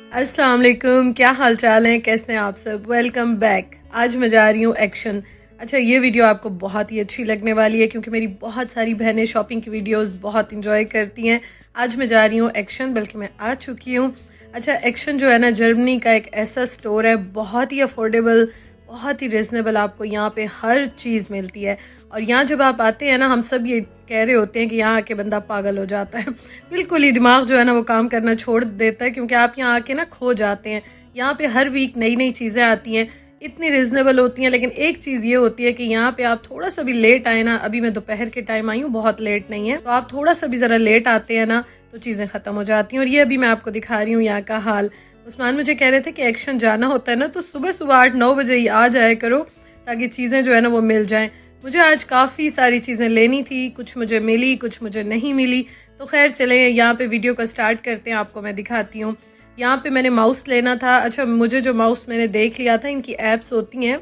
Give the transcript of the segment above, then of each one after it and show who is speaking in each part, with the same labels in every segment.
Speaker 1: अस्सलाम वालेकुम, क्या हाल चाल है, कैसे हैं आप सब। Welcome back. आज मैं जा रही हूँ एक्शन। अच्छा, ये वीडियो आपको बहुत ही अच्छी लगने वाली है क्योंकि मेरी बहुत सारी बहनें शॉपिंग की वीडियोस बहुत इंजॉय करती हैं। आज मैं जा रही हूँ एक्शन, बल्कि मैं आ चुकी हूँ। अच्छा, एक्शन जो है ना, जर्मनी का एक ऐसा स्टोर है, बहुत ही अफोर्डेबल, बहुत ही रिजनेबल, आपको यहाँ पे हर चीज़ मिलती है। और यहाँ जब आप आते हैं ना, हम सब ये कह रहे होते हैं कि यहाँ आके बंदा पागल हो जाता है। बिल्कुल ही दिमाग जो है ना वो काम करना छोड़ देता है, क्योंकि आप यहाँ आके ना खो जाते हैं। यहाँ पे हर वीक नई नई चीज़ें आती हैं, इतनी रिजनेबल होती हैं। लेकिन एक चीज़ ये होती है कि यहाँ पे आप थोड़ा सा भी लेट आए ना, अभी मैं दोपहर के टाइम आई हूँ, बहुत लेट नहीं है, तो आप थोड़ा सा भी ज़रा लेट आते हैं ना तो चीज़ें ख़त्म हो जाती हैं। और ये अभी मैं आपको दिखा रही हूँ यहाँ का हाल। उस्मान मुझे कह रहे थे कि एक्शन जाना होता है ना तो सुबह सुबह 8-9 बजे ही आ जाया करो, ताकि चीज़ें जो है ना वो मिल जाएं। मुझे आज काफ़ी सारी चीज़ें लेनी थी, कुछ मुझे मिली, कुछ मुझे नहीं मिली। तो खैर चलें, यहाँ पे वीडियो को स्टार्ट करते हैं, आपको मैं दिखाती हूँ। यहाँ पे मैंने माउस लेना था। अच्छा, मुझे जो माउस मैंने देख लिया था, इनकी ऐप्स होती हैं,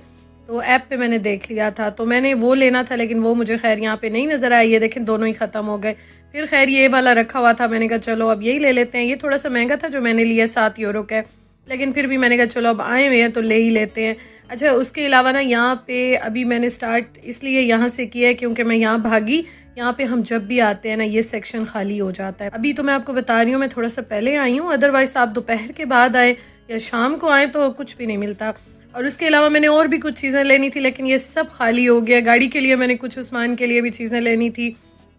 Speaker 1: तो ऐप पे मैंने देख लिया था, तो मैंने वो लेना था, लेकिन वो मुझे खैर यहाँ पे नहीं नज़र आया। ये देखें, दोनों ही ख़त्म हो गए। फिर खैर ये वाला रखा हुआ था, मैंने कहा चलो अब यही ले लेते हैं। ये थोड़ा सा महंगा था जो मैंने लिया, 7 यूरो का, लेकिन फिर भी मैंने कहा चलो अब आए हुए हैं तो ले ही लेते हैं। अच्छा, उसके अलावा ना यहाँ पे अभी मैंने स्टार्ट इसलिए यहाँ से किया है क्योंकि मैं यहाँ भागी। यहाँ पे हम जब भी आते हैं ना, ये सेक्शन खाली हो जाता है। अभी तो मैं आपको बता रही हूँ, मैं थोड़ा सा पहले आई हूँ, अदरवाइज आप दोपहर के बाद आए या शाम को आए तो कुछ भी नहीं मिलता। और उसके अलावा मैंने और भी कुछ चीज़ें लेनी थी, लेकिन ये सब खाली हो गया। गाड़ी के लिए मैंने कुछ, उस्मान के लिए भी चीज़ें लेनी थी,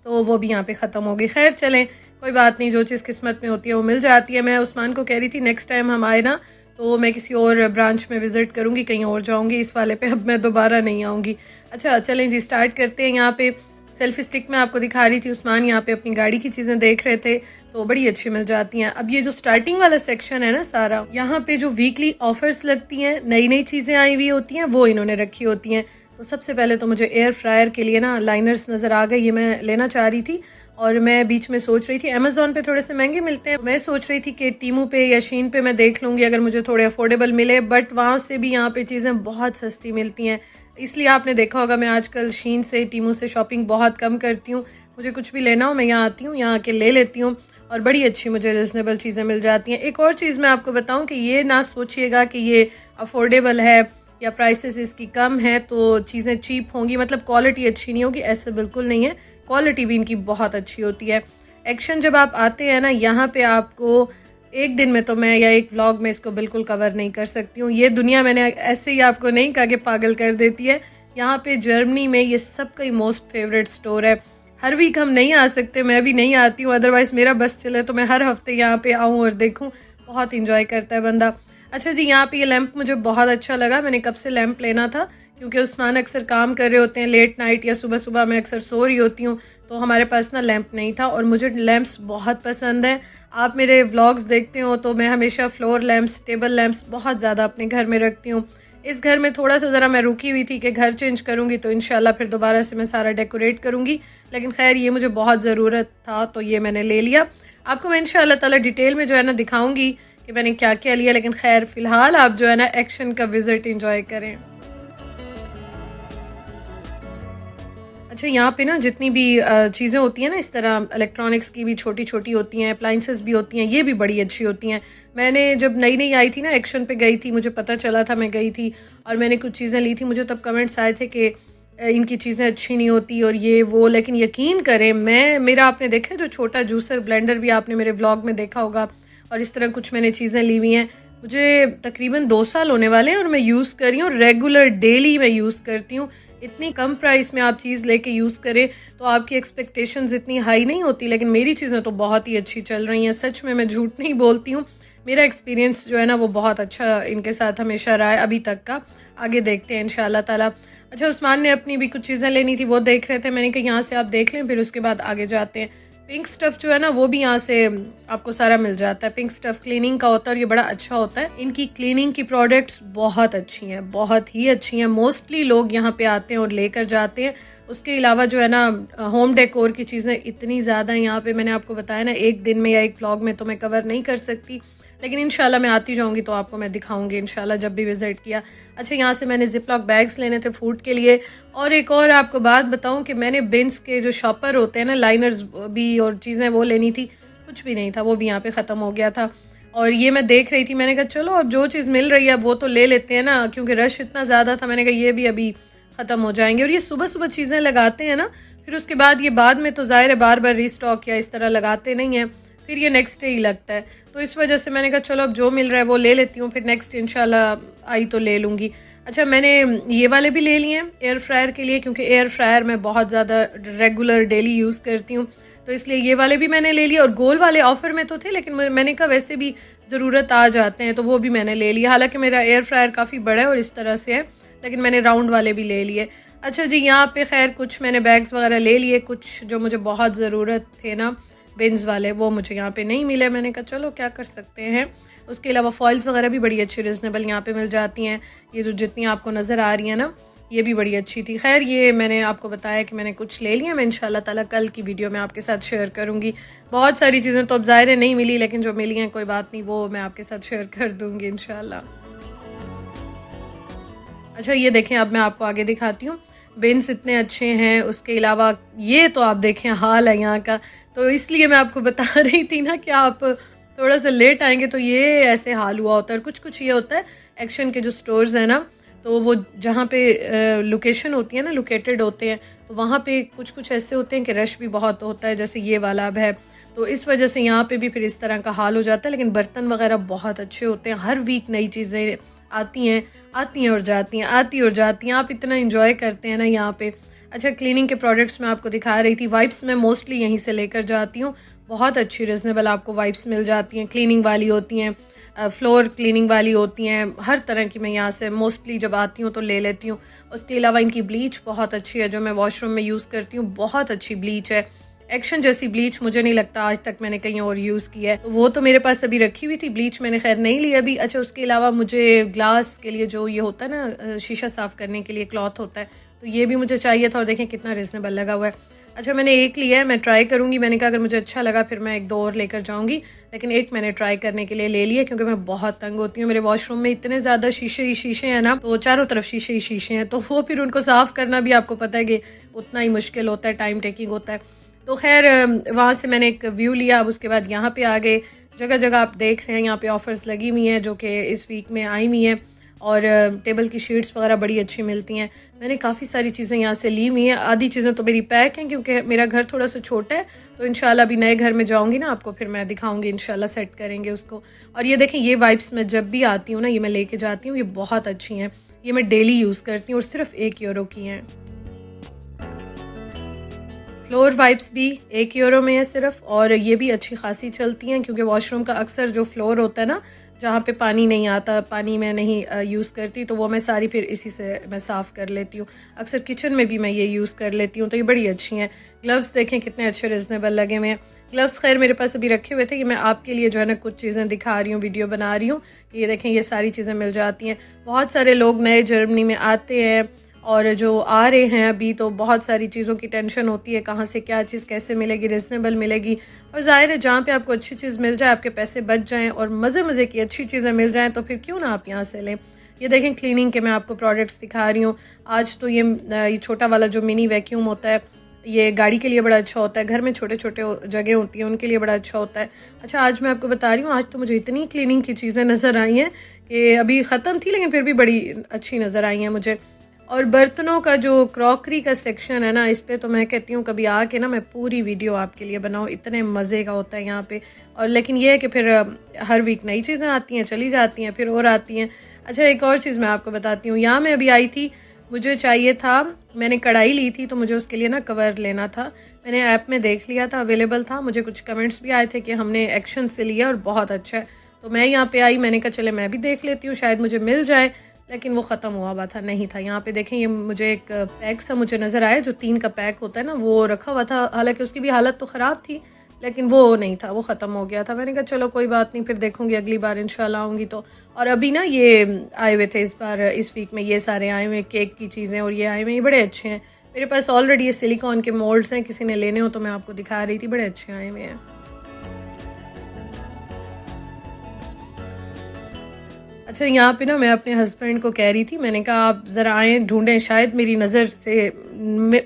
Speaker 1: तो वो भी यहाँ पे ख़त्म हो गई। खैर चलें, कोई बात नहीं, जो चीज़ किस्मत में होती है वो मिल जाती है। मैं उस्मान को कह रही थी नेक्स्ट टाइम हम आए ना तो मैं किसी और ब्रांच में विज़िट करूँगी, कहीं और जाऊँगी, इस वाले पे अब मैं दोबारा नहीं आऊँगी। अच्छा चलें जी, स्टार्ट करते हैं। यहाँ पे सेल्फी स्टिक में आपको दिखा रही थी, उस्मान यहाँ पे अपनी गाड़ी की चीज़ें देख रहे थे, तो बड़ी अच्छी मिल जाती हैं। अब ये जो स्टार्टिंग वाला सेक्शन है ना सारा, यहाँ पे जो वीकली ऑफर्स लगती हैं, नई नई चीज़ें आई हुई होती हैं, वो इन्होंने रखी होती हैं। तो सबसे पहले तो मुझे एयर फ्रायर के लिए ना लाइनर्स नज़र आ गए, ये मैं लेना चाह रही थी। और मैं बीच में सोच रही थी, अमेज़ॉन पे थोड़े से महंगे मिलते हैं, मैं सोच रही थी कि टीमू पे या शीन पे मैं देख लूँगी अगर मुझे थोड़े अफोर्डेबल मिले, बट वहाँ से भी यहाँ पे चीज़ें बहुत सस्ती मिलती हैं। इसलिए आपने देखा होगा मैं आजकल शीन से, टीमू से शॉपिंग बहुत कम करती हूँ। मुझे कुछ भी लेना हो मैं यहाँ आती हूँ, यहाँ आके ले लेती हूँ, और बड़ी अच्छी मुझे रिजनेबल चीज़ें मिल जाती हैं। एक और चीज़ मैं आपको बताऊँ कि ये ना सोचिएगा कि ये अफोर्डेबल है या प्राइसेस इसकी कम है तो चीज़ें चीप होंगी, मतलब क्वालिटी अच्छी नहीं होगी, ऐसा बिल्कुल नहीं है। क्वालिटी भी इनकी बहुत अच्छी होती है। एक्शन जब आप आते हैं ना, यहाँ पे आपको एक दिन में तो मैं या एक व्लॉग में इसको बिल्कुल कवर नहीं कर सकती हूँ। ये दुनिया मैंने ऐसे ही आपको नहीं कहा कि पागल कर देती है। यहाँ पे जर्मनी में ये सबका ही मोस्ट फेवरेट स्टोर है। हर वीक हम नहीं आ सकते, मैं भी नहीं आती हूँ, अदरवाइज़ मेरा बस चले तो मैं हर हफ्ते यहाँ पे आऊँ और देखूँ, बहुत इंजॉय करता है बंदा। अच्छा जी, यहाँ पे ये लैंप मुझे बहुत अच्छा लगा, मैंने कब से लैंप लेना था, क्योंकि उस्मान अक्सर काम कर रहे होते हैं लेट नाइट, या सुबह सुबह मैं अक्सर सो रही होती हूँ, तो हमारे पास ना लैंप नहीं था। और मुझे लैंप्स बहुत पसंद है, आप मेरे व्लॉग्स देखते हो तो मैं हमेशा फ्लोर लैंप्स, टेबल लैंप्स बहुत ज़्यादा अपने घर में रखती हूँ। इस घर में थोड़ा सा ज़रा मैं रुकी हुई थी कि घर चेंज करूँगी तो इंशाल्लाह फिर दोबारा से मैं सारा डेकोरेट करूँगी, लेकिन खैर ये मुझे बहुत ज़रूरत था तो ये मैंने ले लिया। आपको मैं इंशाल्लाह ताला डिटेल में जो है ना दिखाऊँगी कि मैंने क्या क्या लिया, लेकिन खैर फ़िलहाल आप जो है ना एक्शन का विज़िट इंजॉय करें। अच्छा, यहाँ पे ना जितनी भी चीज़ें होती हैं ना, इस तरह इलेक्ट्रॉनिक्स की भी छोटी छोटी होती हैं, अप्लाइंसेस भी होती हैं, ये भी बड़ी अच्छी होती हैं। मैंने जब नई नई आई थी ना, एक्शन पे गई थी, मुझे पता चला था, मैं गई थी और मैंने कुछ चीज़ें ली थी। मुझे तब कमेंट्स आए थे कि इनकी चीज़ें अच्छी नहीं होती और ये वो, लेकिन यकीन करें, मेरा आपने देखा जो छोटा जूसर ब्लेंडर भी आपने मेरे व्लॉग में देखा होगा, और इस तरह कुछ मैंने चीज़ें ली हुई हैं। मुझे तकरीबन 2 साल होने वाले हैं और मैं यूज़ कर रही हूँ, रेगुलर डेली मैं यूज़ करती हूँ। इतनी कम प्राइस में आप चीज़ लेके यूज़ करें तो आपकी एक्सपेक्टेशंस इतनी हाई नहीं होती, लेकिन मेरी चीज़ें तो बहुत ही अच्छी चल रही हैं। सच में, मैं झूठ नहीं बोलती हूँ, मेरा एक्सपीरियंस जो है ना वो बहुत अच्छा इनके साथ हमेशा रहा है अभी तक का। आगे देखते हैं इंशाल्लाह ताला। अच्छा, उस्मान ने अपनी भी कुछ चीज़ें लेनी थी, वो देख रहे थे, मैंने कहा यहाँ से आप देख लें, फिर उसके बाद आगे जाते हैं। पिंक स्टफ़ जो है ना वो भी यहाँ से आपको सारा मिल जाता है। पिंक स्टफ़ क्लीनिंग का होता है और ये बड़ा अच्छा होता है। इनकी क्लीनिंग की प्रोडक्ट्स बहुत अच्छी हैं, बहुत ही अच्छी हैं। मोस्टली लोग यहाँ पे आते हैं और लेकर जाते हैं। उसके अलावा जो है ना, होम डेकोर की चीज़ें इतनी ज़्यादा यहाँ पे, मैंने आपको बताया ना, एक दिन में या एक व्लॉग में तो मैं कवर नहीं कर सकती, लेकिन इंशाल्लाह मैं आती जाऊँगी तो आपको मैं दिखाऊँगी इंशाल्लाह जब भी विज़िट किया। अच्छा, यहाँ से मैंने ज़िपलॉक बैग्स लेने थे फूड के लिए। और एक और आपको बात बताऊँ कि मैंने बिन्स के जो शॉपर होते हैं ना, लाइनर्स भी और चीज़ें वो लेनी थी, कुछ भी नहीं था, वो भी यहाँ पे ख़त्म हो गया था। और ये मैं देख रही थी, मैंने कहा चलो अब जो चीज़ मिल रही है वो तो ले लेते हैं ना, क्योंकि रश इतना ज़्यादा था। मैंने कहा ये भी अभी ख़त्म हो जाएंगे। और ये सुबह सुबह चीज़ें लगाते हैं ना, फिर उसके बाद ये बाद में तो ज़ाहिर है बार बार रीस्टॉक या इस तरह लगाते नहीं हैं, फिर ये नेक्स्ट डे ही लगता है। तो इस वजह से मैंने कहा चलो अब जो मिल रहा है वो ले लेती हूँ, फिर नेक्स्ट इंशाल्लाह आई तो ले लूँगी। अच्छा, मैंने ये वाले भी ले लिए हैं एयर फ्रायर के लिए, क्योंकि एयर फ्रायर मैं बहुत ज़्यादा रेगुलर डेली यूज़ करती हूँ, तो इसलिए ये वाले भी मैंने ले लिए। और गोल वाले ऑफ़र में तो थे, लेकिन मैंने कहा वैसे भी ज़रूरत आ जाते हैं तो वो भी मैंने ले लिया। हालांकि मेरा एयर फ्रायर काफ़ी बड़ा है और इस तरह से है, लेकिन मैंने राउंड वाले भी ले लिए। अच्छा जी, यहाँ पे खैर कुछ मैंने बैग्स वगैरह ले लिए, कुछ जो मुझे बहुत ज़रूरत थे ना बिन्स वाले, वो मुझे यहाँ पे नहीं मिले। मैंने कहा चलो क्या कर सकते हैं। उसके अलावा फॉइल्स वगैरह भी बड़ी अच्छी रिजनेबल यहाँ पे मिल जाती हैं। ये जो जितनी आपको नज़र आ रही हैं ना, ये भी बड़ी अच्छी थी। खैर ये मैंने आपको बताया कि मैंने कुछ ले लिया। मैं इंशाल्लाह ताला कल की वीडियो में आपके साथ शेयर करूँगी। बहुत सारी चीज़ें तो अब ज़ाहिर नहीं मिली, लेकिन जो मिली हैं कोई बात नहीं, वो मैं आपके साथ शेयर कर दूँगी इंशाल्लाह। अच्छा ये देखें, अब मैं आपको आगे दिखाती हूँ। बिन्स इतने अच्छे हैं। उसके अलावा ये तो आप देखें हाल है यहाँ का, तो इसलिए मैं आपको बता रही थी ना कि आप थोड़ा सा लेट आएंगे तो ये ऐसे हाल हुआ होता है। कुछ कुछ ये होता है, एक्शन के जो स्टोर्स हैं ना, तो वो जहाँ पे लोकेशन होती है ना, लोकेटेड होते हैं, तो वहाँ पे कुछ कुछ ऐसे होते हैं कि रश भी बहुत होता है, जैसे ये वाला अब है। तो इस वजह से यहाँ पे भी फिर इस तरह का हाल हो जाता है। लेकिन बर्तन वगैरह बहुत अच्छे होते हैं। हर वीक नई चीज़ें आती हैं, आती हैं और जाती हैं, आती और जाती हैं। आप इतना इंजॉय करते हैं ना यहाँ पे। अच्छा, क्लीनिंग के प्रोडक्ट्स मैं आपको दिखा रही थी। वाइप्स मैं मोस्टली यहीं से लेकर जाती हूँ। बहुत अच्छी रिजनेबल आपको वाइप्स मिल जाती हैं। क्लीनिंग वाली होती हैं, फ्लोर क्लीनिंग वाली होती हैं, हर तरह की मैं यहाँ से मोस्टली जब आती हूँ तो ले लेती हूँ। उसके अलावा इनकी ब्लीच बहुत अच्छी है, जो मैं वॉशरूम में यूज़ करती हूँ। बहुत अच्छी ब्लीच है। एक्शन जैसी ब्लीच मुझे नहीं लगता आज तक मैंने कहीं और यूज़ किया है, तो वो तो मेरे पास अभी रखी हुई थी। ब्लीच मैंने खैर नहीं ली अभी। अच्छा, उसके अलावा मुझे ग्लास के लिए जो ये होता है ना, शीशा साफ़ करने के लिए क्लॉथ होता है, तो ये भी मुझे चाहिए था। और देखें कितना रिजनेबल लगा हुआ है। अच्छा, मैंने एक लिया है, मैं ट्राई करूँगी। मैंने कहा अगर मुझे अच्छा लगा फिर मैं एक दो और लेकर जाऊँगी, लेकिन एक मैंने ट्राई करने के लिए ले लिया, क्योंकि मैं बहुत तंग होती हूँ। मेरे वॉशरूम में इतने ज़्यादा शीशे ही शीशे हैं ना, तो चारों तरफ शीशे ही शीशे हैं, तो वो फिर उनको साफ़ करना भी आपको पता है कि उतना ही मुश्किल होता है, टाइम टेकिंग होता है। तो खैर वहाँ से मैंने एक व्यू लिया। अब उसके बाद यहाँ पे आ गए। जगह जगह आप देख रहे हैं यहाँ पे ऑफ़र्स लगी हुई हैं, जो कि इस वीक में आई हुई हैं। और टेबल की शीट्स वगैरह बड़ी अच्छी मिलती हैं। मैंने काफ़ी सारी चीज़ें यहाँ से ली हुई हैं। आधी चीज़ें तो मेरी पैक हैं, क्योंकि मेरा घर थोड़ा सा छोटा है, तो इंशाल्लाह अभी नए घर में जाऊँगी ना, आपको फिर मैं दिखाऊँगी, इंशाल्लाह सेट करेंगे उसको। और ये देखें, ये वाइप्स मैं जब भी आती हूँ ना, ये मैं लेके जाती हूँ। ये बहुत अच्छी हैं, ये मैं डेली यूज़ करती हूँ और सिर्फ €1 की हैं। फ्लोर वाइप्स भी €1 में है सिर्फ, और ये भी अच्छी खासी चलती हैं, क्योंकि वॉशरूम का अक्सर जो फ्लोर होता है ना, जहाँ पे पानी नहीं आता, पानी मैं नहीं यूज़ करती, तो वो मैं सारी फिर इसी से मैं साफ़ कर लेती हूँ। अक्सर किचन में भी मैं ये यूज़ कर लेती हूँ, तो ये बड़ी अच्छी हैं। ग्लव्स देखें कितने अच्छे रिजनेबल लगे हुए हैं। ग्लव्स खैर मेरे पास अभी रखे हुए थे, कि मैं आपके लिए जो है ना कुछ चीज़ें दिखा रही हूँ, वीडियो बना रही हूँ। ये देखें, ये सारी चीज़ें मिल जाती हैं। बहुत सारे लोग नए जर्मनी में आते हैं, और जो आ रहे हैं अभी, तो बहुत सारी चीज़ों की टेंशन होती है, कहाँ से क्या चीज़ कैसे मिलेगी, रिजनेबल मिलेगी। और ज़ाहिर है जहाँ पे आपको अच्छी चीज़ मिल जाए, आपके पैसे बच जाएं और मज़े मज़े की अच्छी चीज़ें मिल जाएं, तो फिर क्यों ना आप यहाँ से लें। ये देखें, क्लीनिंग के मैं आपको प्रोडक्ट्स दिखा रही हूँ। आज तो ये छोटा वाला जो मिनी वैक्यूम होता है, ये गाड़ी के लिए बड़ा अच्छा होता है। घर में छोटे छोटे जगह होती हैं, उनके लिए बड़ा अच्छा होता है। अच्छा, आज मैं आपको बता रही हूँ, आज तो मुझे इतनी क्लीनिंग की चीज़ें नज़र आई हैं कि अभी ख़त्म थी, लेकिन फिर भी बड़ी अच्छी नज़र आई हैं मुझे। और बर्तनों का जो क्रॉकरी का सेक्शन है ना, इस पे तो मैं कहती हूँ कभी आके ना मैं पूरी वीडियो आपके लिए बनाऊँ, इतने मज़े का होता है यहाँ पे। और लेकिन ये है कि फिर हर वीक नई चीज़ें आती हैं, चली जाती हैं, फिर और आती हैं। अच्छा, एक और चीज़ मैं आपको बताती हूँ। यहाँ मैं अभी आई थी, मुझे चाहिए था, मैंने कढ़ाई ली थी, तो मुझे उसके लिए ना कवर लेना था। मैंने ऐप में देख लिया था, अवेलेबल था। मुझे कुछ कमेंट्स भी आए थे कि हमने एक्शन से लिया और बहुत अच्छा है, तो मैं यहाँ पे आई। मैंने कहा चले मैं भी देख लेती हूँ, शायद मुझे मिल जाए, लेकिन वो ख़त्म हुआ हुआ था, नहीं था। यहाँ पे देखें, ये मुझे एक पैक सा मुझे नज़र आया, जो 3 का पैक होता है ना, वो रखा हुआ था। हालांकि उसकी भी हालत तो ख़राब थी, लेकिन वो नहीं था, वो ख़त्म हो गया था। मैंने कहा चलो कोई बात नहीं, फिर देखूंगी अगली बार इंशाल्लाह आऊँगी तो। और अभी ना ये आए हुए थे इस बार, इस वीक में ये सारे आए हुए केक की चीज़ें, और ये आए हुए, ये बड़े अच्छे हैं। मेरे पास ऑलरेडी ये सिलिकॉन के मोल्ड्स हैं, किसी ने लेने हो तो मैं आपको दिखा रही थी, बड़े अच्छे आए हुए हैं। अच्छा, यहाँ पे ना मैं अपने हस्बैंड को कह रही थी, मैंने कहा आप ज़रा आएँ, ढूंढें, शायद मेरी नज़र से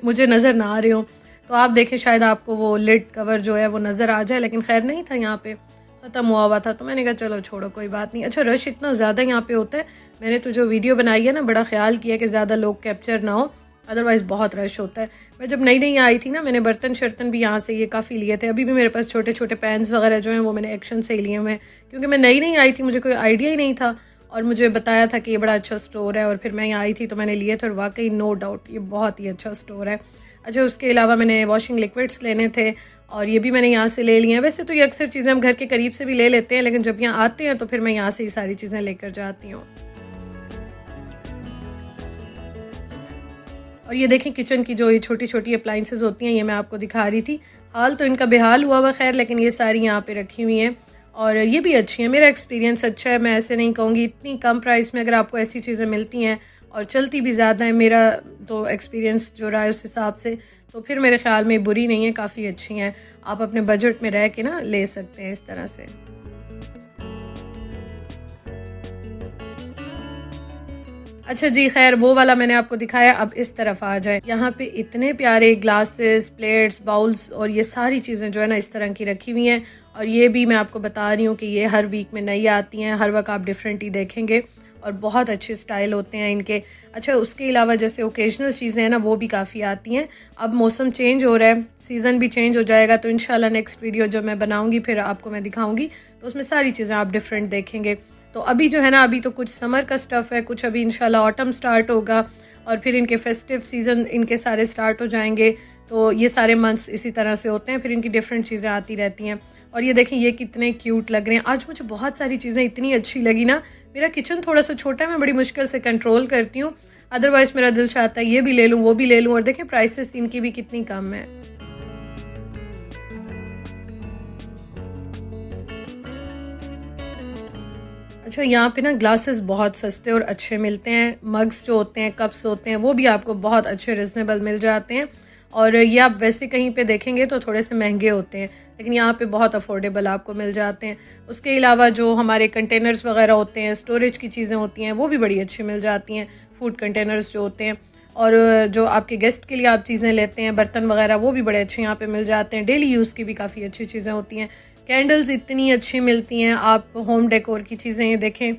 Speaker 1: मुझे नज़र ना आ रहे हो, तो आप देखें शायद आपको वो लिड कवर जो है वो नज़र आ जाए, लेकिन खैर नहीं था यहाँ पे। ख़त्म हुआ था, तो मैंने कहा चलो छोड़ो कोई बात नहीं। अच्छा रश इतना ज़्यादा यहाँ पे होता है, मैंने तो जो वीडियो बनाई है ना बड़ा ख्याल किया कि ज़्यादा लोग कैप्चर ना हो, अदरवाइज़ बहुत रश होता है। मैं जब नई नई आई थी ना, मैंने बर्तन शर्तन भी यहाँ से ये काफ़ी लिए थे। अभी भी मेरे पास छोटे छोटे पैन्स वगैरह जो हैं वो मैंने एक्शन से ही लिए हुए हैं, क्योंकि मैं नई नई आई थी, मुझे कोई आइडिया ही नहीं था और मुझे बताया था कि ये बड़ा अच्छा स्टोर है और फिर मैं यहाँ आई थी तो मैंने लिए थे और वाकई नो डाउट ये बहुत ही अच्छा स्टोर है। अच्छा उसके अलावा मैंने वॉशिंग लिक्विड्स लेने थे और ये भी मैंने यहाँ से ले लिए हैं। वैसे तो ये अक्सर चीज़ें हम घर के करीब से भी ले लेते हैं, लेकिन जब यहाँ आते हैं तो फिर मैं यहाँ से ही सारी चीज़ें लेकर जाती हूँ। और ये देखें किचन की जो ये छोटी छोटी अप्लाइंसेस होती हैं, ये मैं आपको दिखा रही थी। हाल तो इनका बेहाल हुआ हुआ खैर, लेकिन ये सारी यहाँ पे रखी हुई हैं और ये भी अच्छी हैं। मेरा एक्सपीरियंस अच्छा है, मैं ऐसे नहीं कहूँगी। इतनी कम प्राइस में अगर आपको ऐसी चीज़ें मिलती हैं और चलती भी ज़्यादा है, मेरा तो एक्सपीरियंस जो रहा है उस हिसाब से, तो फिर मेरे ख्याल में बुरी नहीं है, काफ़ी अच्छी हैं। आप अपने बजट में रह के ना ले सकते हैं इस तरह से। अच्छा जी खैर वो वाला मैंने आपको दिखाया, अब इस तरफ आ जाए। यहाँ पे इतने प्यारे ग्लासेस, प्लेट्स, बाउल्स और ये सारी चीज़ें जो है ना इस तरह की रखी हुई हैं और ये भी मैं आपको बता रही हूँ कि ये हर वीक में नई आती हैं, हर वक्त आप डिफरेंट ही देखेंगे और बहुत अच्छे स्टाइल होते हैं इनके। अच्छा उसके अलावा जैसे ओकेजनल चीज़ें हैं ना वो भी काफ़ी आती हैं। अब मौसम चेंज हो रहा है, सीज़न भी चेंज हो जाएगा, तो इंशाल्लाह नेक्स्ट वीडियो जो मैं बनाऊँगी फिर आपको मैं दिखाऊँगी, तो उसमें सारी चीज़ें आप डिफरेंट देखेंगे। तो अभी जो है ना अभी तो कुछ समर का स्टफ़ है, कुछ अभी इंशाल्लाह ऑटम स्टार्ट होगा और फिर इनके फेस्टिव सीज़न इनके सारे स्टार्ट हो जाएंगे। तो ये सारे मंथ्स इसी तरह से होते हैं, फिर इनकी डिफरेंट चीज़ें आती रहती हैं। और ये देखें ये कितने क्यूट लग रहे हैं। आज मुझे बहुत सारी चीज़ें इतनी अच्छी लगी ना। मेरा किचन थोड़ा सा छोटा है, मैं बड़ी मुश्किल से कंट्रोल करती हूँ, अदरवाइज़ मेरा दिल चाहता है ये भी ले लूँ वो भी ले लूँ। और देखें प्राइसेस इनकी भी कितनी कम है। अच्छा यहाँ पे ना ग्लासेस बहुत सस्ते और अच्छे मिलते हैं। मग्स जो होते हैं, कप्स होते हैं, वो भी आपको बहुत अच्छे रिजनेबल मिल जाते हैं। और ये आप वैसे कहीं पे देखेंगे तो थोड़े से महंगे होते हैं, लेकिन यहाँ पे बहुत अफोर्डेबल आपको मिल जाते हैं। उसके अलावा जो हमारे कंटेनर्स वगैरह होते हैं, स्टोरेज की चीज़ें होती हैं, वो भी बड़ी अच्छी मिल जाती हैं। फूड कंटेनर्स जो होते हैं और जो आपके गेस्ट के लिए आप चीज़ें लेते हैं, बर्तन वगैरह, वो भी बड़े अच्छे यहाँ पे मिल जाते हैं। डेली यूज़ की भी काफ़ी अच्छी चीज़ें होती हैं। कैंडल्स इतनी अच्छी मिलती हैं, आप होम डेकोर की चीज़ें ये देखें।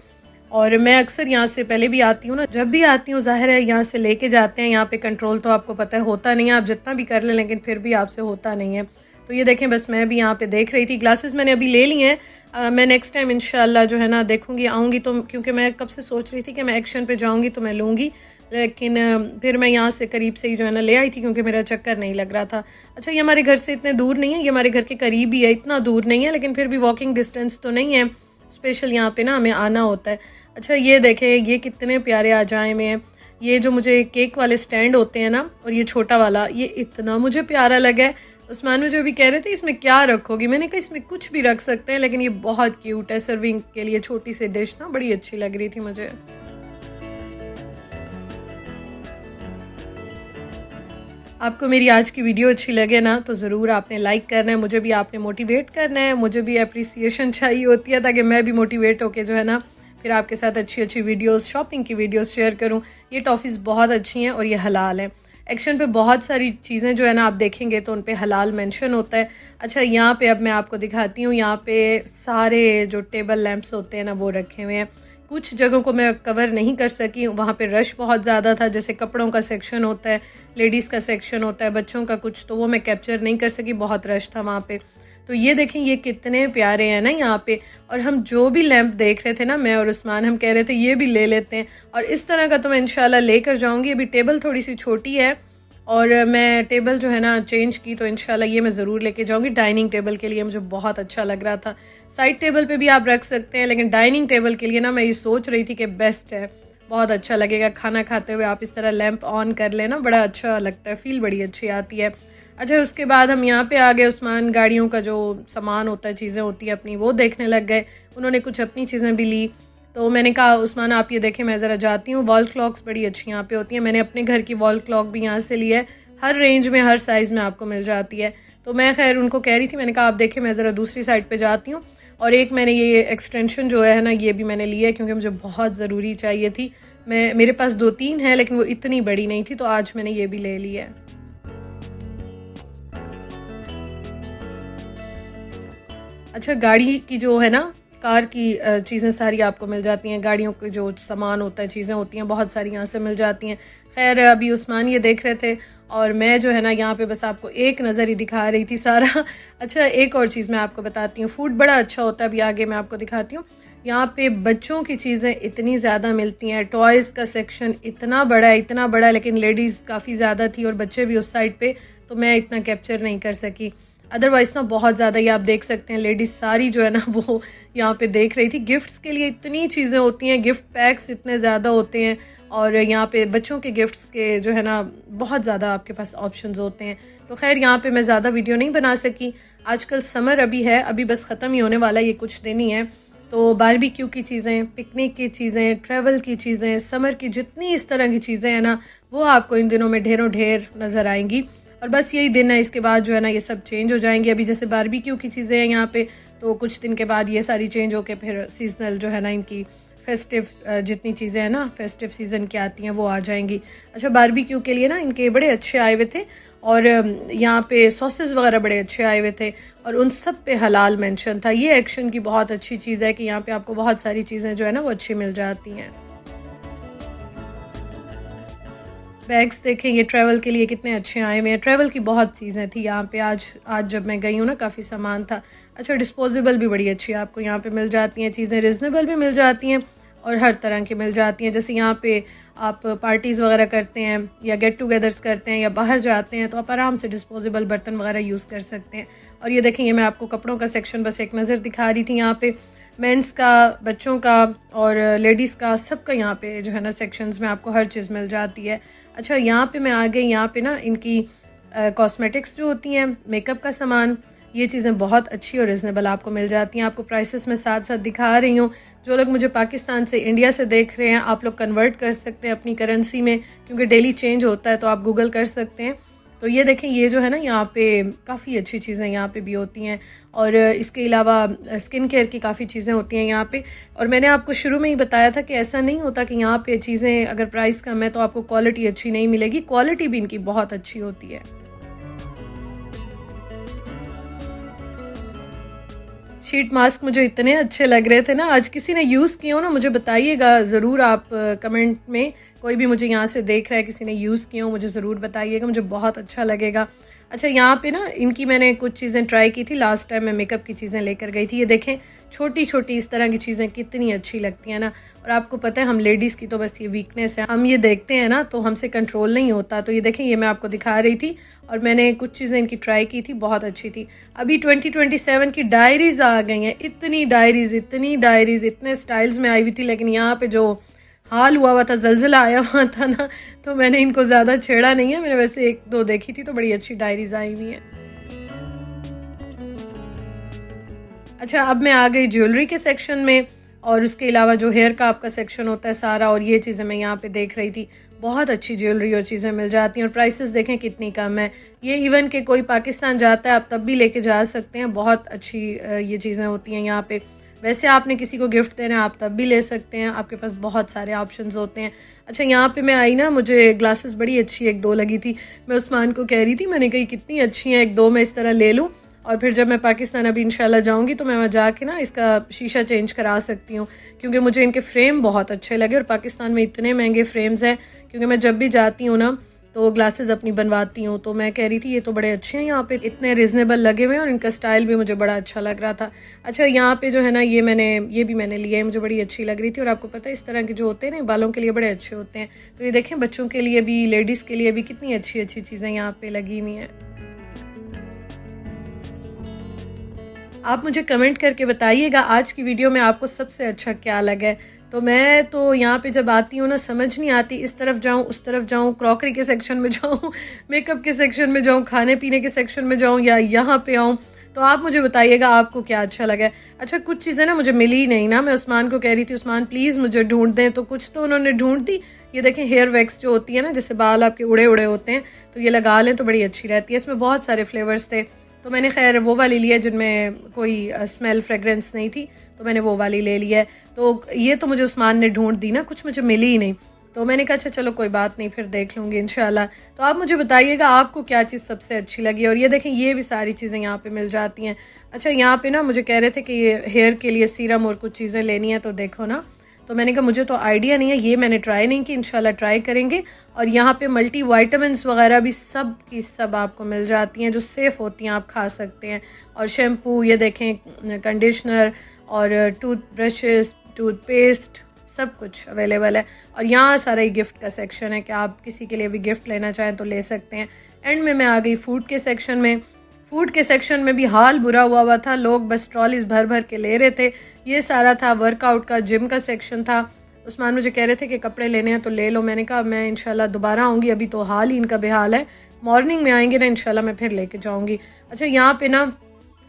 Speaker 1: और मैं अक्सर यहाँ से पहले भी आती हूँ ना, जब भी आती हूँ ज़ाहिर है यहाँ से लेके जाते हैं। यहाँ पे कंट्रोल तो आपको पता है होता नहीं है, आप जितना भी कर लें लेकिन फिर भी आपसे होता नहीं है। तो ये देखें बस मैं भी यहाँ पे देख रही थी। ग्लासेस मैंने अभी ले लिए हैं, मैं नेक्स्ट टाइम इंशाल्लाह जो है ना देखूँगी, आऊँगी तो, क्योंकि मैं कब से सोच रही थी कि मैं एक्शन पे जाऊँगी तो मैं लूँगी, लेकिन फिर मैं यहाँ से करीब से ही जो है ना ले आई थी क्योंकि मेरा चक्कर नहीं लग रहा था। अच्छा ये हमारे घर से इतने दूर नहीं है, ये हमारे घर के करीब ही है, इतना दूर नहीं है लेकिन फिर भी वॉकिंग डिस्टेंस तो नहीं है। स्पेशल यहाँ पे ना हमें आना होता है। अच्छा ये देखें ये कितने प्यारे आजाए में हैं। ये जो मुझे केक वाले स्टैंड होते हैं ना, और ये छोटा वाला, ये इतना मुझे प्यारा लगा है। उस्मान मुझे अभी कह रहे थे इसमें क्या रखोगी, मैंने कहा इसमें कुछ भी रख सकते हैं, लेकिन ये बहुत क्यूट है। सर्विंग के लिए छोटी सी डिश ना बड़ी अच्छी लग रही थी मुझे। आपको मेरी आज की वीडियो अच्छी लगे ना तो ज़रूर आपने लाइक करना है, मुझे भी आपने मोटिवेट करना है, मुझे भी अप्रिसिएशन चाहिए होती है ताकि मैं भी मोटिवेट होके जो है ना फिर आपके साथ अच्छी अच्छी वीडियोस, शॉपिंग की वीडियोस शेयर करूं। ये टॉफ़ीज़ बहुत अच्छी हैं और ये हलाल हैं। एक्शन पे बहुत सारी चीज़ें जो है ना आप देखेंगे तो उन पे हलाल मेंशन होता है। अच्छा यहाँ पे अब मैं आपको दिखाती हूँ, यहाँ पे सारे जो टेबल लैंप्स होते हैं ना वो रखे हुए हैं। कुछ जगहों को मैं कवर नहीं कर सकी, वहाँ पे रश बहुत ज़्यादा था। जैसे कपड़ों का सेक्शन होता है, लेडीज़ का सेक्शन होता है, बच्चों का कुछ, तो वो मैं कैप्चर नहीं कर सकी, बहुत रश था वहाँ पे। तो ये देखें ये कितने प्यारे हैं ना यहाँ पे। और हम जो भी लैंप देख रहे थे ना, मैं और उस्मान, हम कह रहे थे ये भी ले लेते हैं। और इस तरह का तो मैं इंशाल्लाह लेकर जाऊँगी। अभी टेबल थोड़ी सी छोटी है और मैं टेबल जो है ना चेंज की, तो इंशाल्लाह ये मैं ज़रूर लेके जाऊँगी। डाइनिंग टेबल के लिए मुझे बहुत अच्छा लग रहा था। साइड टेबल पे भी आप रख सकते हैं, लेकिन डाइनिंग टेबल के लिए ना मैं ये सोच रही थी कि बेस्ट है, बहुत अच्छा लगेगा। खाना खाते हुए आप इस तरह लैंप ऑन कर लेना, बड़ा अच्छा लगता है, फील बड़ी अच्छी आती है। अच्छा उसके बाद हम यहाँ पे आ गए। उस्मान गाड़ियों का जो सामान होता है, चीज़ें होती हैं अपनी, वो देखने लग गए। उन्होंने कुछ अपनी चीज़ें भी ली, तो मैंने कहा उस्मान आप ये देखें, मैं ज़रा जाती हूँ। वॉल क्लॉक्स बड़ी अच्छी यहाँ पे होती हैं, मैंने अपने घर की वॉल क्लॉक भी यहाँ से ली है। हर रेंज में, हर साइज़ में आपको मिल जाती है। तो मैं खैर उनको कह रही थी, मैंने कहा आप देखें मैं ज़रा दूसरी साइड पर जाती हूँ। और एक मैंने ये एक्सटेंशन जो है ना ये भी मैंने लिया है, क्योंकि मुझे बहुत ज़रूरी चाहिए थी। मेरे पास 2-3 है लेकिन वो इतनी बड़ी नहीं थी, तो आज मैंने ये भी ले ली है। अच्छा, गाड़ी की जो है ना, कार की चीज़ें सारी आपको मिल जाती हैं। गाड़ियों के जो सामान होता है, चीज़ें होती हैं, बहुत सारी यहाँ से मिल जाती हैं। खैर अभी उस्मान ये देख रहे थे और मैं जो है ना यहाँ पे बस आपको एक नज़र ही दिखा रही थी सारा। अच्छा, एक और चीज़ मैं आपको बताती हूँ। फूड बड़ा अच्छा होता है, अभी आगे मैं आपको दिखाती हूँ। यहाँ पे बच्चों की चीज़ें इतनी ज़्यादा मिलती हैं। टॉयज़ का सेक्शन इतना बड़ा है, इतना बड़ा है, लेकिन लेडीज़ काफ़ी ज़्यादा थी और बच्चे भी उस साइड पे, तो मैं इतना कैप्चर नहीं कर सकी। अदरवाइज़ ना बहुत ज़्यादा, ये आप देख सकते हैं, लेडीज़ सारी जो है ना वो यहाँ पे देख रही थी। गिफ्ट्स के लिए इतनी चीज़ें होती हैं, गिफ्ट पैक्स इतने ज़्यादा होते हैं और यहाँ पे बच्चों के गिफ्ट्स के जो है ना बहुत ज़्यादा आपके पास ऑप्शंस होते हैं। तो खैर यहाँ पे मैं ज़्यादा वीडियो नहीं बना सकी। आजकल समर अभी है, अभी बस ख़त्म ही होने वाला, ये कुछ दिन ही है। तो बारबेक्यू की चीज़ें, पिकनिक की चीज़ें, ट्रैवल की चीज़ें, समर की जितनी इस तरह की चीज़ें हैं ना, वो आपको इन दिनों में ढेरों ढेर नज़र आएंगी। और बस यही दिन है, इसके बाद जो है ना ये सब चेंज हो जाएंगे। अभी जैसे बारबेक्यू की चीज़ें हैं यहाँ पे, तो कुछ दिन के बाद ये सारी चेंज होके फिर सीजनल जो है ना इनकी फेस्टिव जितनी चीज़ें हैं ना फेस्टिव सीज़न की आती हैं वो आ जाएंगी। अच्छा, बारबेक्यू के लिए ना इनके बड़े अच्छे आए हुए थे और यहाँ पे सॉसेस वगैरह बड़े अच्छे आए हुए थे और उन सब पे हलाल मेंशन था। ये एक्शन की बहुत अच्छी चीज़ है कि यहाँ पे आपको बहुत सारी चीज़ें जो है ना वो अच्छी मिल जाती हैं। बैग्स देखें, ये ट्रैवल के लिए कितने अच्छे आए हुए हैं। ट्रैवल की बहुत चीज़ें थी यहाँ पे। आज जब मैं गई हूँ ना, काफ़ी सामान था। अच्छा, डिस्पोजेबल भी बड़ी अच्छी आपको यहाँ पे मिल जाती हैं। चीज़ें रिजनेबल भी मिल जाती हैं और हर तरह की मिल जाती हैं। जैसे यहाँ पे आप पार्टीज़ वगैरह करते हैं या गेट टुगेदर्स करते हैं या बाहर जाते हैं, तो आप आराम से डिस्पोजेबल बर्तन वगैरह यूज़ कर सकते हैं। और ये देखें, ये मैं आपको कपड़ों का सेक्शन बस एक नज़र दिखा रही थी। यहाँ पे मेंस का, बच्चों का और लेडीज़ का, सबका यहाँ पे जो है ना सेक्शंस में आपको हर चीज़ मिल जाती है। अच्छा, यहाँ पे मैं आ गई, यहाँ पे ना इनकी कॉस्मेटिक्स जो होती हैं, मेकअप का सामान, ये चीज़ें बहुत अच्छी और रिजनेबल आपको मिल जाती हैं। आपको प्राइसेस में साथ साथ दिखा रही हूँ। जो लोग मुझे पाकिस्तान से, इंडिया से देख रहे हैं, आप लोग कन्वर्ट कर सकते हैं अपनी करेंसी में, क्योंकि डेली चेंज होता है, तो आप गूगल कर सकते हैं। तो ये देखें, ये जो है ना यहाँ पे काफ़ी अच्छी चीज़ें यहाँ पे भी होती हैं और इसके अलावा स्किन केयर की काफ़ी चीज़ें होती हैं यहाँ पे। और मैंने आपको शुरू में ही बताया था कि ऐसा नहीं होता कि यहाँ पे चीज़ें अगर प्राइस कम है तो आपको क्वालिटी अच्छी नहीं मिलेगी। क्वालिटी भी इनकी बहुत अच्छी होती है। शीट मास्क मुझे इतने अच्छे लग रहे थे ना। आज किसी ने यूज़ किए हो ना, मुझे बताइएगा ज़रूर आप कमेंट में। कोई भी मुझे यहाँ से देख रहा है, किसी ने यूज़ किए हो, मुझे ज़रूर बताइएगा, मुझे बहुत अच्छा लगेगा। अच्छा, यहाँ पे ना इनकी मैंने कुछ चीज़ें ट्राई की थी। लास्ट टाइम मैं मेकअप की चीज़ें लेकर गई थी। ये देखें, छोटी छोटी इस तरह की चीज़ें कितनी अच्छी लगती हैं ना। और आपको पता है, हम लेडीज़ की तो बस ये वीकनेस है, हम ये देखते हैं ना तो हमसे कंट्रोल नहीं होता। तो ये देखें, ये मैं आपको दिखा रही थी और मैंने कुछ चीज़ें इनकी ट्राई की थी, बहुत अच्छी थी। अभी 2027 की डायरीज़ आ गई हैं। इतनी डायरीज़ इतने स्टाइल्स में आई हुई थी, लेकिन यहाँ पे जो हाल हुआ था, जलजिला आया हुआ था ना, तो मैंने इनको ज़्यादा छेड़ा नहीं है। मैंने वैसे एक दो देखी थी, तो बड़ी अच्छी डायरीज़ आई हुई हैं। अच्छा, अब मैं आ गई ज्वेलरी के सेक्शन में और उसके अलावा जो हेयर का आपका सेक्शन होता है सारा, और ये चीज़ें मैं यहाँ पे देख रही थी। बहुत अच्छी ज्वेलरी और चीज़ें मिल जाती हैं और प्राइसेस देखें कितनी कम है। ये इवन के कोई पाकिस्तान जाता है आप तब भी लेके जा सकते हैं। बहुत अच्छी ये चीज़ें होती हैं यहाँ पे। वैसे आपने किसी को गिफ्ट देना है आप तब भी ले सकते हैं, आपके पास बहुत सारे ऑप्शंस होते हैं। अच्छा, यहाँ पे मैं आई ना, मुझे ग्लासेस बड़ी अच्छी एक दो लगी थी। मैं उस्मान को कह रही थी, मैंने कही कितनी अच्छी हैं, एक दो मैं इस तरह ले लूँ और फिर जब मैं पाकिस्तान अभी इंशाल्लाह जाऊंगी तो मैं वहाँ जाके ना इसका शीशा चेंज करा सकती हूँ, क्योंकि मुझे इनके फ्रेम बहुत अच्छे लगे। और पाकिस्तान में इतने महंगे फ्रेम्स हैं, क्योंकि मैं जब भी जाती हूँ ना तो ग्लासेस अपनी बनवाती हूँ। तो मैं कह रही थी ये तो बड़े अच्छे हैं, यहाँ पे इतने रिजनेबल लगे हुए हैं और इनका स्टाइल भी मुझे बड़ा अच्छा लग रहा था। अच्छा, यहाँ पे जो है ना ये भी मैंने लिया है, मुझे बड़ी अच्छी लग रही थी। और आपको पता है इस तरह के जो होते हैं ना बालों के लिए बड़े अच्छे होते हैं। तो ये देखें, बच्चों के लिए भी, लेडीज़ के लिए भी कितनी अच्छी अच्छी चीज़ें यहाँ पे लगी हुई हैं। आप मुझे कमेंट करके बताइएगा आज की वीडियो में आपको सबसे अच्छा क्या लगा है। तो मैं तो यहाँ पे जब आती हूँ ना, समझ नहीं आती इस तरफ जाऊँ उस तरफ जाऊँ, क्रॉकरी के सेक्शन में जाऊँ, मेकअप के सेक्शन में जाऊँ, खाने पीने के सेक्शन में जाऊँ या यहाँ पे आऊँ। तो आप मुझे बताइएगा आपको क्या अच्छा लगा है। अच्छा, कुछ चीज़ें ना मुझे मिली ही नहीं ना। मैं उस्मान को कह रही थी, उस्मान प्लीज़ मुझे ढूंढ दें, तो कुछ तो उन्होंने ढूंढ दी। ये देखें, हेयर वैक्स जो होती है ना, जैसे बाल आपके उड़े उड़े होते हैं, तो ये लगा लें तो बड़ी अच्छी रहती है। इसमें बहुत सारे फ्लेवर्स थे, तो मैंने खैर वो वाली ली है जिनमें कोई स्मेल फ्रेगरेंस नहीं थी, तो मैंने वो वाली ले ली है। तो ये तो मुझे उस्मान ने ढूंढ दी ना, कुछ मुझे मिली ही नहीं। तो मैंने कहा अच्छा चलो कोई बात नहीं, फिर देख लूँगी इंशाल्लाह। तो आप मुझे बताइएगा आपको क्या चीज़ सबसे अच्छी लगी। और ये देखें ये भी सारी चीज़ें यहाँ पे मिल जाती हैं। अच्छा यहाँ पे ना मुझे कह रहे थे कि ये हेयर के लिए सीरम और कुछ चीज़ें लेनी है, तो देखो ना, तो मैंने कहा मुझे तो आइडिया नहीं है, ये मैंने ट्राई नहीं की, इंशाल्लाह ट्राई करेंगे। और यहाँ पे मल्टी वाइटामिन्स वगैरह भी सब की सब आपको मिल जाती हैं जो सेफ़ होती हैं, आप खा सकते हैं। और शैम्पू, ये देखें कंडीशनर और टूथ ब्रशेस, टूथपेस्ट, सब कुछ अवेलेबल है। और यहाँ सारा ही गिफ्ट का सेक्शन है कि आप किसी के लिए भी गिफ्ट लेना चाहें तो ले सकते हैं। एंड में मैं आ गई फूड के सेक्शन में। फूड के सेक्शन में भी हाल बुरा हुआ था, लोग बस ट्रॉलीज भर भर के ले रहे थे। ये सारा था वर्कआउट का, जिम का सेक्शन था। उस्मान मुझे कह रहे थे कि कपड़े लेने हैं तो ले लो। मैंने कहा मैं इंशाल्लाह दोबारा आऊँगी, अभी तो हाल ही इनका बेहाल है। मॉर्निंग में आएंगे ना इंशाल्लाह मैं फिर लेके जाऊँगी। अच्छा यहाँ पे ना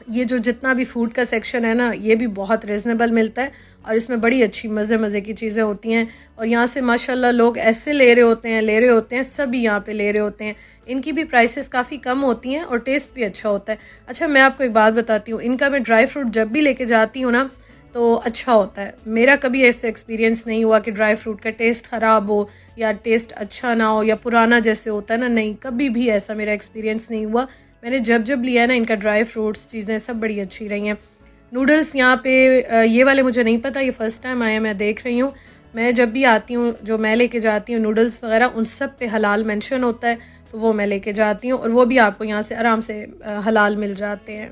Speaker 1: ये जो जितना भी फूड का सेक्शन है ना, ये भी बहुत रिजनेबल मिलता है और इसमें बड़ी अच्छी मज़े की चीज़ें होती हैं। और यहाँ से माशाल्लाह लोग ऐसे ले रहे होते हैं, सभी यहाँ पे ले रहे होते हैं। इनकी भी प्राइसेस काफ़ी कम होती हैं और टेस्ट भी अच्छा होता है। अच्छा मैं आपको एक बात बताती हूँ, इनका मैं ड्राई फ्रूट जब भी लेके जाती हूँ ना तो अच्छा होता है। मेरा कभी ऐसे एक्सपीरियंस नहीं हुआ कि ड्राई फ्रूट का टेस्ट ख़राब हो या टेस्ट अच्छा ना हो या पुराना जैसे होता है ना, नहीं, कभी भी ऐसा मेरा एक्सपीरियंस नहीं हुआ। मैंने जब लिया है ना इनका ड्राई फ्रूट्स चीज़ें सब बड़ी अच्छी रही हैं। नूडल्स यहाँ पे ये वाले मुझे नहीं पता, ये फ़र्स्ट टाइम आया, मैं देख रही हूँ। मैं जब भी आती हूँ जो मैं लेके जाती हूँ नूडल्स वगैरह, उन सब पे हलाल मेंशन होता है, तो वो मैं लेके जाती हूँ और वो भी आपको यहाँ से आराम से हलाल मिल जाते हैं।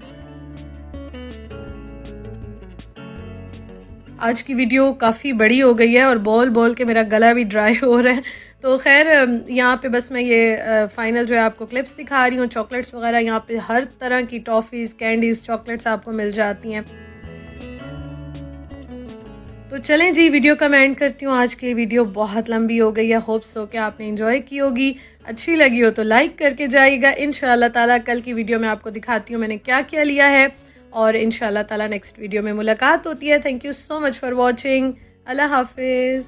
Speaker 1: आज की वीडियो काफ़ी बड़ी हो गई है और बोल के मेरा गला भी ड्राई हो रहा है। तो खैर यहाँ पे बस मैं ये फाइनल जो है आपको क्लिप्स दिखा रही हूँ। चॉकलेट्स वगैरह यहाँ पे हर तरह की टॉफ़ीज़, कैंडीज़, चॉकलेट्स आपको मिल जाती हैं। तो चलें जी, वीडियो का मैं एंड करती हूँ। आज की वीडियो बहुत लंबी हो गई है, होप्स हो कि आपने एंजॉय की होगी। अच्छी लगी हो तो लाइक करके जाइएगा। इंशाल्लाह ताला कल की वीडियो में आपको दिखाती हूँ मैंने क्या क्या लिया है और इंशाल्लाह ताला नेक्स्ट वीडियो में मुलाकात होती है। Thank you so much for watching. अल्लाह हाफिज़।